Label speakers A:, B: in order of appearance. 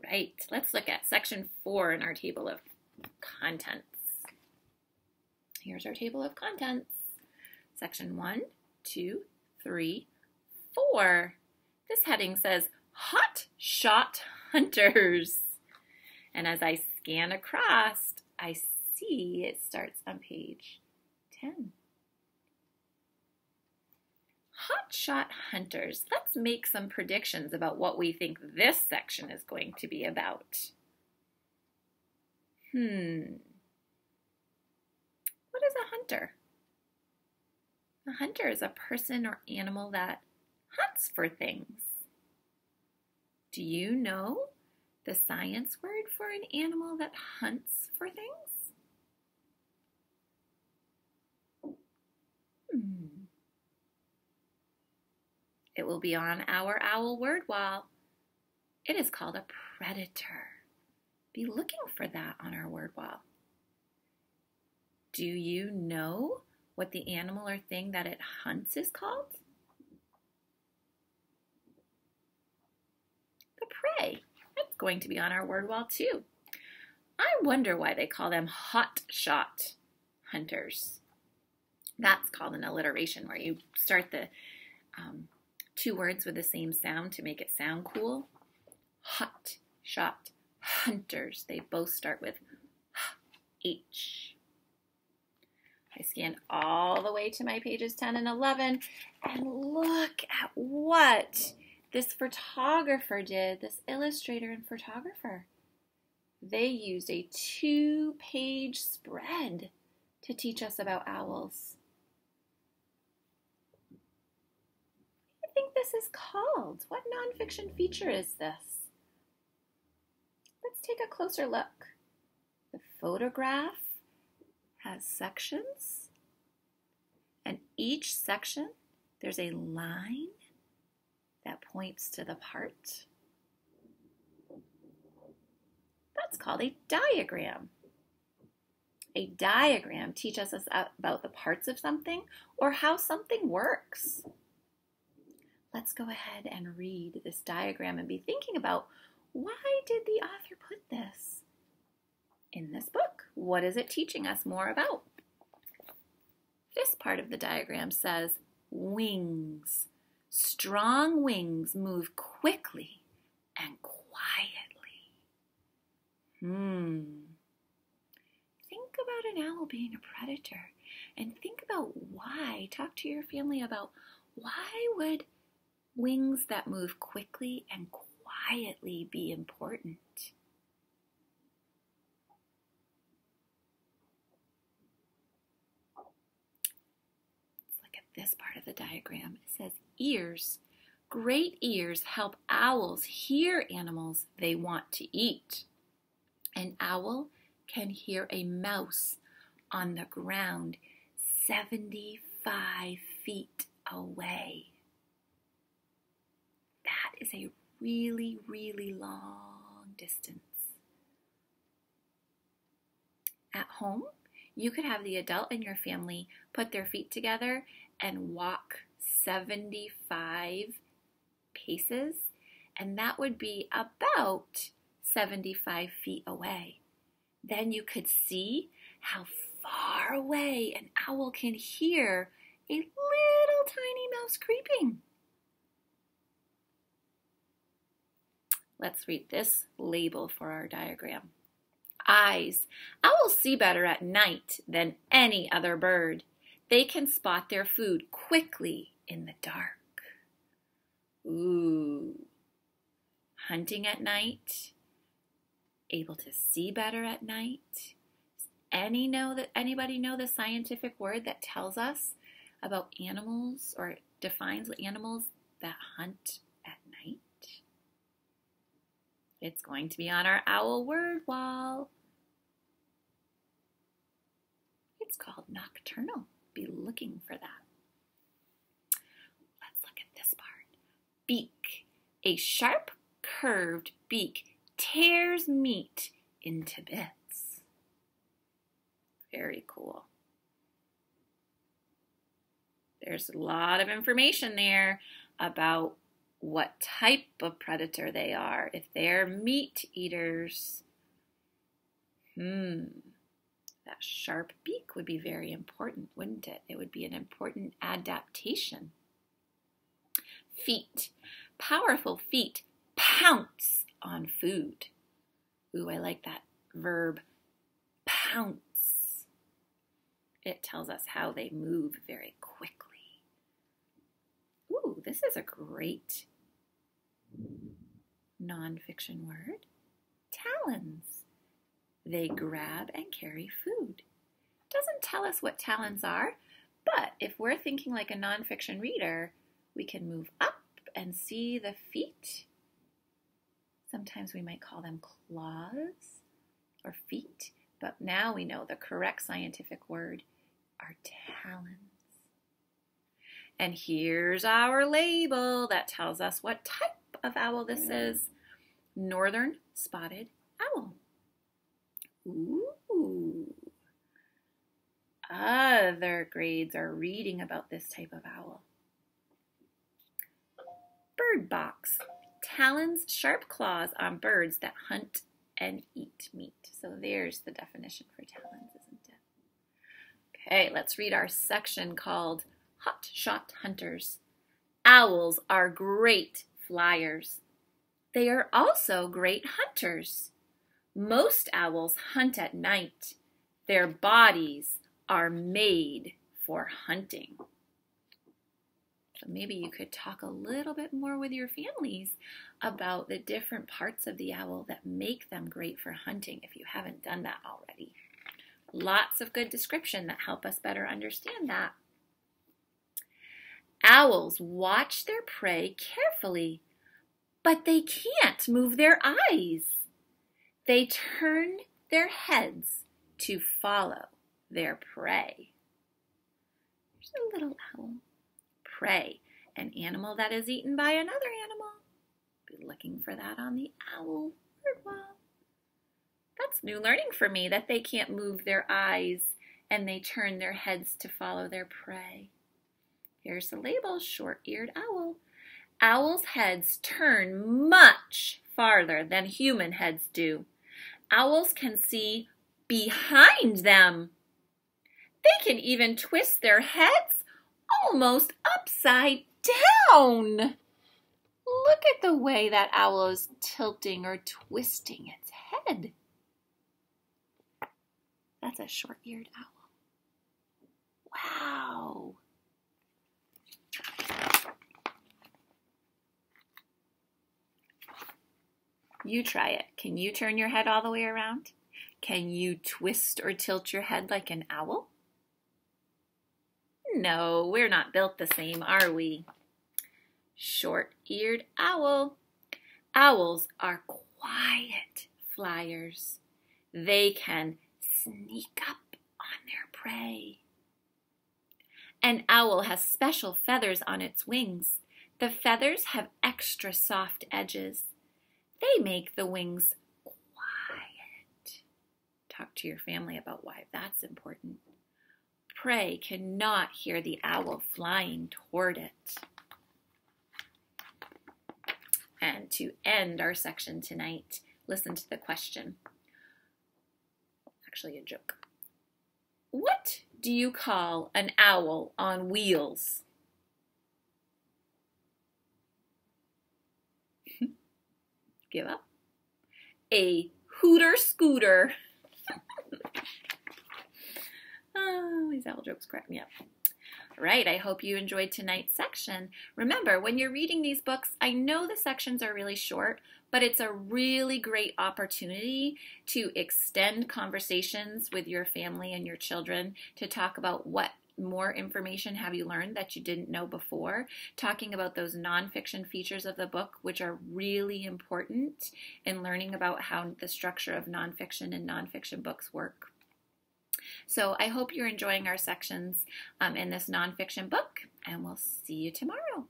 A: right, let's look at section 4 in our table of contents. Here's our table of contents. Section 1, 2, 3, 4. This heading says Hot Shot Hunters. And as I scan across, I see it starts on page 10. Hot Shot Hunters. Let's make some predictions about what we think this section is going to be about. What is a hunter? A hunter is a person or animal that hunts for things. Do you know the science word for an animal that hunts for things? It will be on our owl word wall. It is called a predator. Be looking for that on our word wall. Do you know what the animal or thing that it hunts is called? The prey. That's going to be on our word wall too. I wonder why they call them hot shot hunters. That's called an alliteration, where you start the two words with the same sound to make it sound cool. Hot shot hunters. They both start with H. I scanned all the way to my pages 10 and 11, and look at what this photographer did, this illustrator and photographer. They used a 2-page spread to teach us about owls. What do you think this is called? What nonfiction feature is this? Let's take a closer look. The photograph has sections, and each section there's a line that points to the part. That's called a diagram. A diagram teaches us about the parts of something or how something works. Let's go ahead and read this diagram and be thinking about, why did the author put this in this book? What is it teaching us more about? This part of the diagram says wings. Strong wings move quickly and quietly. Think about an owl being a predator, and think about why. Talk to your family about, why would wings that move quickly and quietly be important? Let's look at this part of the diagram. It says ears. Great ears help owls hear animals they want to eat. An owl can hear a mouse on the ground 75 feet away. That is a really, really long distance. At home, you could have the adult in your family put their feet together and walk 75 paces, and that would be about 75 feet away. Then you could see how far away an owl can hear a little tiny mouse creeping. Let's read this label for our diagram. Eyes. Owls see better at night than any other bird. They can spot their food quickly in the dark. Ooh. Hunting at night. Able to see better at night. Does anybody know the scientific word that tells us about animals or defines animals that hunt at night? It's going to be on our owl word wall. It's called nocturnal. Be looking for that. Let's look at this part. Beak. A sharp, curved beak tears meat into bits. Very cool. There's a lot of information there about what type of predator they are, if they're meat eaters. That sharp beak would be very important, wouldn't it? It would be an important adaptation. Feet. Powerful feet pounce on food. Ooh, I like that verb, pounce. It tells us how they move very quickly. Ooh, this is a great nonfiction word. Talons. They grab and carry food. Doesn't tell us what talons are, but if we're thinking like a nonfiction reader, we can move up and see the feet. Sometimes we might call them claws or feet, but now we know the correct scientific word are talons. And here's our label that tells us what type of owl this is. Northern spotted owl. Ooh. Other grades are reading about this type of owl. Bird box. Talons, sharp claws on birds that hunt and eat meat. So there's the definition for talons, isn't it? Okay, let's read our section called Hot Shot Hunters. Owls are great flyers. They are also great hunters. Most owls hunt at night. Their bodies are made for hunting. So maybe you could talk a little bit more with your families about the different parts of the owl that make them great for hunting if you haven't done that already. Lots of good description that help us better understand that. Owls watch their prey carefully, but they can't move their eyes. They turn their heads to follow their prey. There's a little owl. Prey, an animal that is eaten by another animal. Be looking for that on the owl word wall. That's new learning for me, that they can't move their eyes and they turn their heads to follow their prey. Here's the label, short-eared owl. Owls' heads turn much farther than human heads do. Owls can see behind them. They can even twist their heads almost upside down. Look at the way that owl is tilting or twisting its head. That's a short-eared owl. Wow. You try it. Can you turn your head all the way around? Can you twist or tilt your head like an owl? No, we're not built the same, are we? Short-eared owl. Owls are quiet flyers. They can sneak up on their prey. An owl has special feathers on its wings. The feathers have extra soft edges. They make the wings quiet. Talk to your family about why that's important. Prey cannot hear the owl flying toward it. And to end our section tonight, listen to the question. Actually, a joke. What do you call an owl on wheels? Give up? A hooter scooter. Oh, these owl jokes crack me up. All right, I hope you enjoyed tonight's section. Remember, when you're reading these books, I know the sections are really short, but it's a really great opportunity to extend conversations with your family and your children to talk about what more information have you learned that you didn't know before, talking about those nonfiction features of the book, which are really important in learning about how the structure of nonfiction and nonfiction books work. So I hope you're enjoying our sections in this nonfiction book, and we'll see you tomorrow.